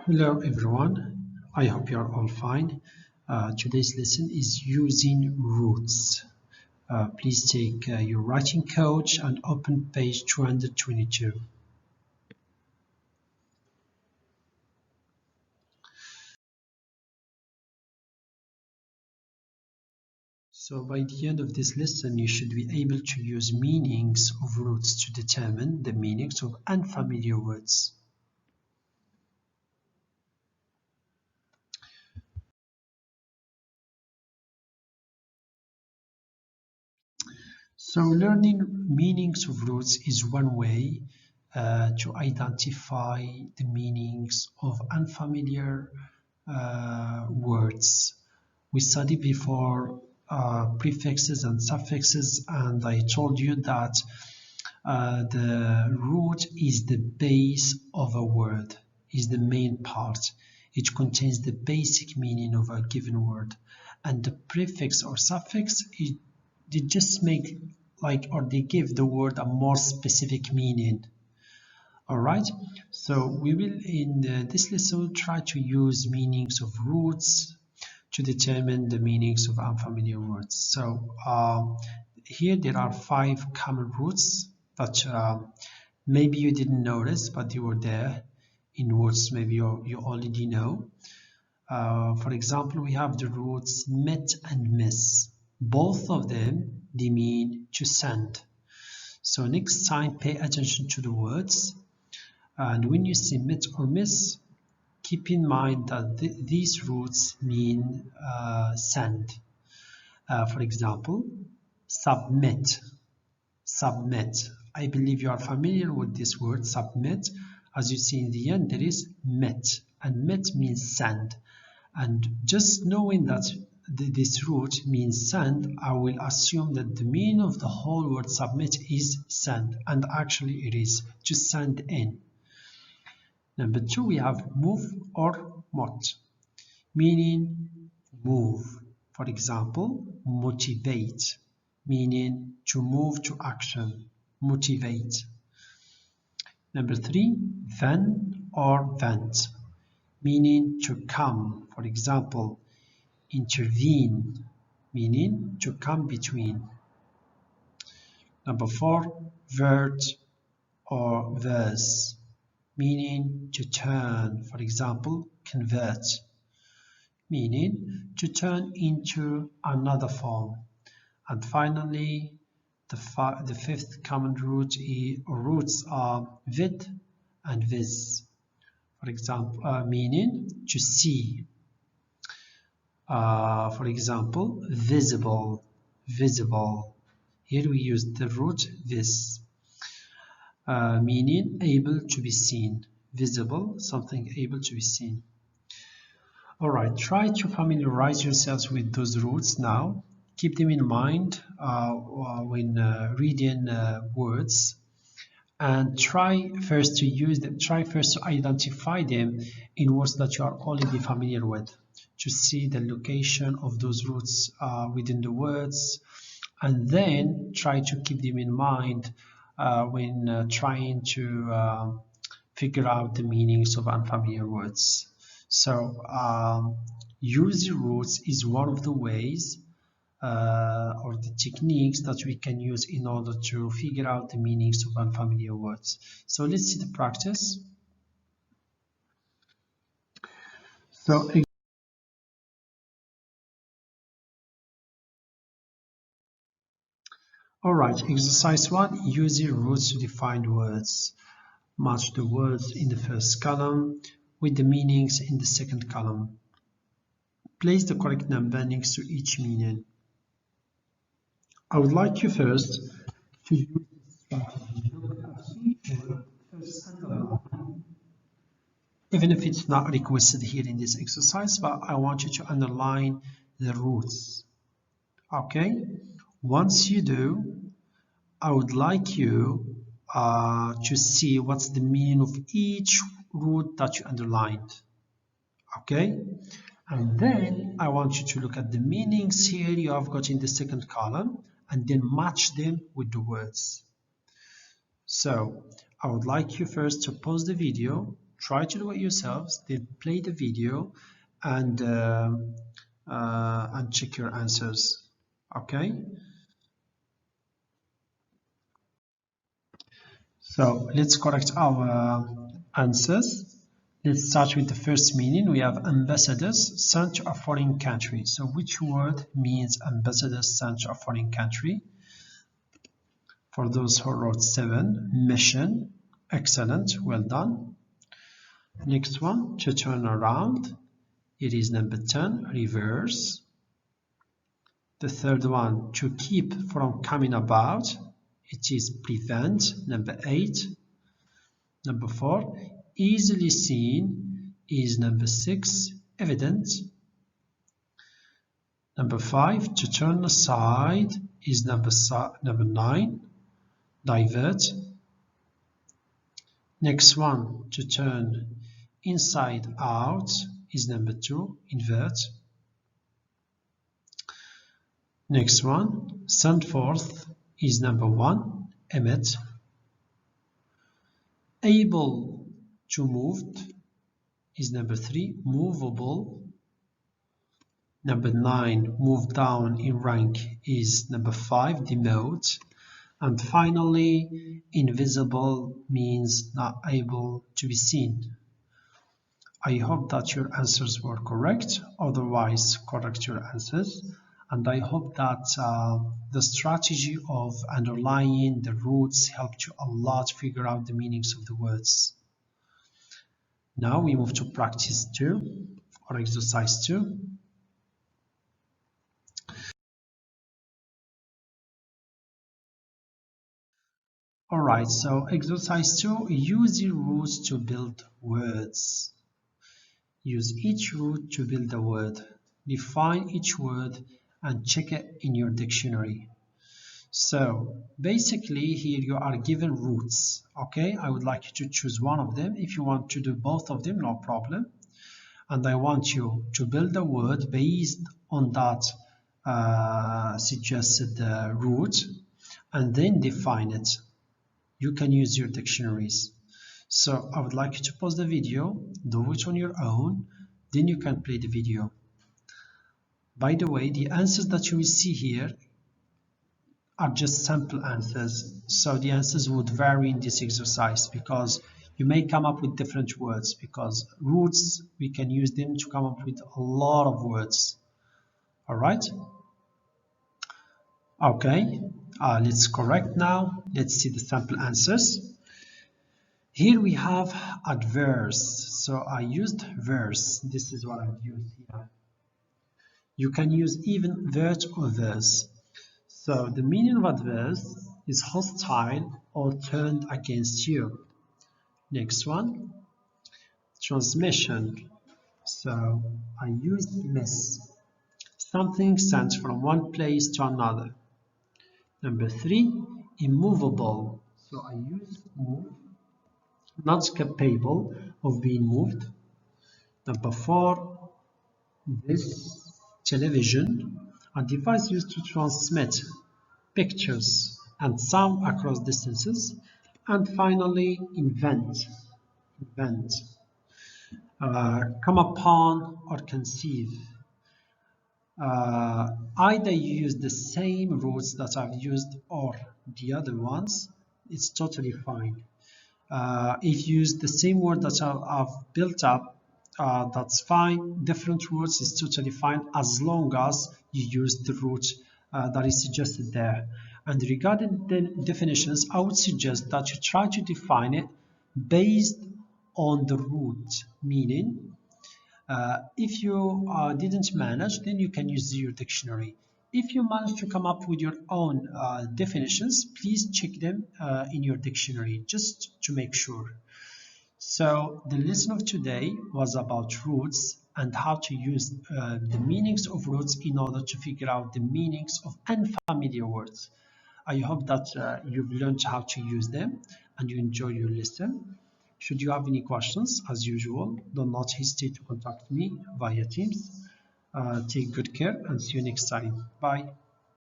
Hello everyone, I hope you are all fine. Today's lesson is using roots. Please take your writing coach and open page 222. So by the end of this lesson, you should be able to use meanings of roots to determine the meanings of unfamiliar words. So learning meanings of roots is one way to identify the meanings of unfamiliar words. We studied before prefixes and suffixes, and I told you that the root is the base of a word, is the main part. It contains the basic meaning of a given word, and the prefix or suffix they just make or they give the word a more specific meaning. All right, so we will in this lesson try to use meanings of roots to determine the meanings of unfamiliar words. So here there are 5 common roots that maybe you didn't notice, but they were there in words maybe you already know. For example, we have the roots met and miss. Both of them, they mean to send. So next time, pay attention to the words. And when you see met or miss, keep in mind that these roots mean send. For example, submit. Submit. I believe you are familiar with this word, submit. As you see in the end, there is met. And met means send. And just knowing that this root means send, I will assume that the meaning of the whole word submit is send. And actually it is to send in. Number 2, we have move or mot, meaning move. For example, motivate, meaning to move to action, motivate. Number 3, ven or vent, meaning to come. For example, intervene, meaning to come between. Number 4, vert or verse, meaning to turn. For example, convert, meaning to turn into another form. And finally, the fifth common root roots are vid and vis. For example, meaning to see. For example, visible, visible. Here we use the root vis, meaning able to be seen. Visible, something able to be seen. All right, try to familiarize yourselves with those roots now. Keep them in mind when reading words, and try first to use them. Try first to identify them in words that you are already familiar with, to see the location of those roots within the words, and then try to keep them in mind when trying to figure out the meanings of unfamiliar words. So using roots is one of the ways or the techniques that we can use in order to figure out the meanings of unfamiliar words. So let's see the practice. So all right, exercise 1, using roots to define words. Match the words in the first column with the meanings in the second column. Place the correct number next to each meaning. I would like you first to use this strategy. Look at each word, first underline, even if it's not requested here in this exercise, but I want you to underline the roots. Okay? Once you do, I would like you to see what's the meaning of each root that you underlined. Okay? And then I want you to look at the meanings here you have got in the second column and then match them with the words. So I would like you first to pause the video, try to do it yourselves, then play the video and check your answers. Okay, so let's correct our answers. Let's start with the first meaning. We have ambassadors sent to a foreign country. So which word means ambassadors sent to a foreign country? For those who wrote 7, mission. Excellent, well done. Next one, to turn around. It is number 10, reverse. The third one, to keep from coming about. It is prevent, number 8. Number 4, easily seen is number 6, evident. Number 5, to turn aside is number 9, divert. Next one, to turn inside out is number 2, invert. Next one, send forth is number 1, emit. Able to moved is number 3, movable. Number 9, move down in rank is number 5, demote. And finally, invisible means not able to be seen. I hope that your answers were correct. Otherwise, correct your answers. And I hope that the strategy of underlying the roots helped you a lot figure out the meanings of the words. Now we move to practice 2 or exercise 2. Alright, so exercise 2, use the roots to build words. Use each root to build a word. Define each word and check it in your dictionary. So basically here you are given roots. Okay, I would like you to choose one of them. If you want to do both of them, no problem. And I want you to build a word based on that suggested root and then define it. You can use your dictionaries. So I would like you to pause the video, do it on your own, then you can play the video. By the way, the answers that you will see here are just sample answers. So the answers would vary in this exercise because you may come up with different words, because roots, we can use them to come up with a lot of words. All right? Okay, let's correct now. Let's see the sample answers. Here we have adverse. So I used verse. This is what I've used here. You can use even vert or verse. So the meaning of adverse is hostile or turned against you. Next one, transmission. So I used miss. Something sent from one place to another. Number 3, immovable. So I used move. Not capable of being moved. Number 4, this television, a device used to transmit pictures and sound across distances. And finally, invent. Come upon or conceive. Either you use the same roots that I've used or the other ones, it's totally fine. If you use the same word that I've built up, that's fine. Different roots is totally fine as long as you use the root that is suggested there. And regarding the definitions, I would suggest that you try to define it based on the root meaning. If you didn't manage, then you can use your dictionary. If you manage to come up with your own definitions, please check them in your dictionary just to make sure. So the lesson of today was about roots and how to use the meanings of roots in order to figure out the meanings of unfamiliar words. I hope that you've learned how to use them and you enjoy your lesson. Should you have any questions, as usual, do not hesitate to contact me via Teams. Take good care and see you next time. Bye.